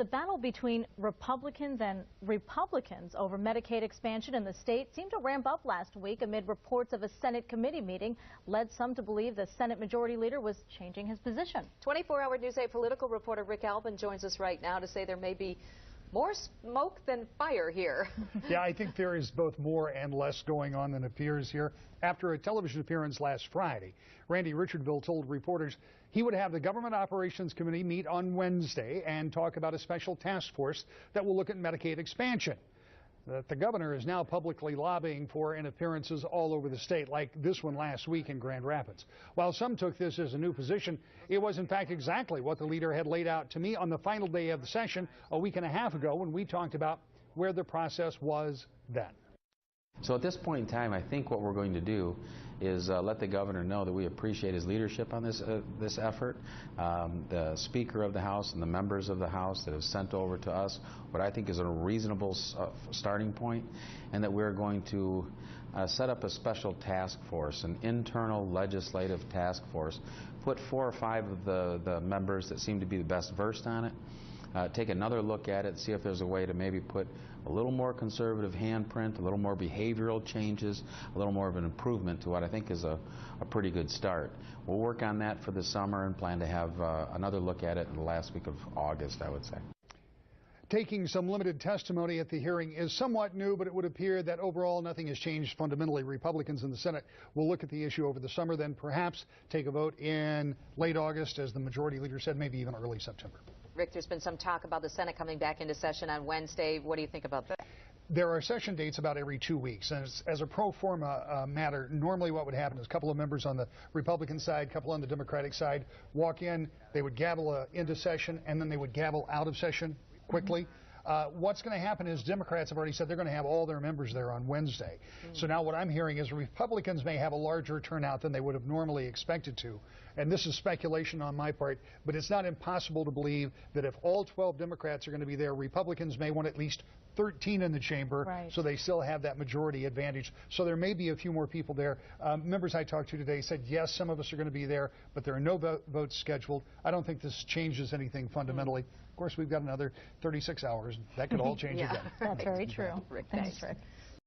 The battle between Republicans and Republicans over Medicaid expansion in the state seemed to ramp up last week amid reports of a Senate committee meeting led some to believe the Senate Majority Leader was changing his position. 24-hour News 8 political reporter Rick Albin joins us right now to say there may be more smoke than fire here. Yeah, I think there is both more and less going on than appears here. After a television appearance last Friday, Randy Richardville told reporters he would have the Government Operations Committee meet on Wednesday and talk about a special task force that will look at Medicaid expansion that the governor is now publicly lobbying for in appearances all over the state, like this one last week in Grand Rapids. While some took this as a new position, it was in fact exactly what the leader had laid out to me on the final day of the session a week and a half ago when we talked about where the process was then. So at this point in time, I think what we're going to do is let the governor know that we appreciate his leadership on this effort. The Speaker of the House and the members of the House that have sent over to us what I think is a reasonable starting point, and that we're going to set up a special task force, an internal legislative task force, put 4 or 5 of the members that seem to be the best versed on it, take another look at it, see if there's a way to maybe put a little more conservative handprint, a little more behavioral changes, a little more of an improvement to what I think is a pretty good start. We'll work on that for the summer and plan to have another look at it in the last week of August, I would say. Taking some limited testimony at the hearing is somewhat new, but it would appear that overall nothing has changed fundamentally. Republicans in the Senate will look at the issue over the summer, then perhaps take a vote in late August, as the Majority Leader said, maybe even early September. Rick, there's been some talk about the Senate coming back into session on Wednesday. What do you think about that? There are session dates about every 2 weeks, and as a pro forma matter, normally what would happen is a couple of members on the Republican side, a couple on the Democratic side walk in, they would gavel into session, and then they would gavel out of session quickly. What's going to happen is Democrats have already said they're going to have all their members there on Wednesday. So now what I'm hearing is Republicans may have a larger turnout than they would have normally expected to. And this is speculation on my part, but it's not impossible to believe that if all 12 Democrats are going to be there, Republicans may want at least 13 in the chamber, right, so they still have that majority advantage. So there may be a few more people there. Members I talked to today said, yes, some of us are going to be there, but there are no votes scheduled. I don't think this changes anything fundamentally. Of course, we've got another 36 hours. That could all change again. That's very true. Rick, thanks, Rick.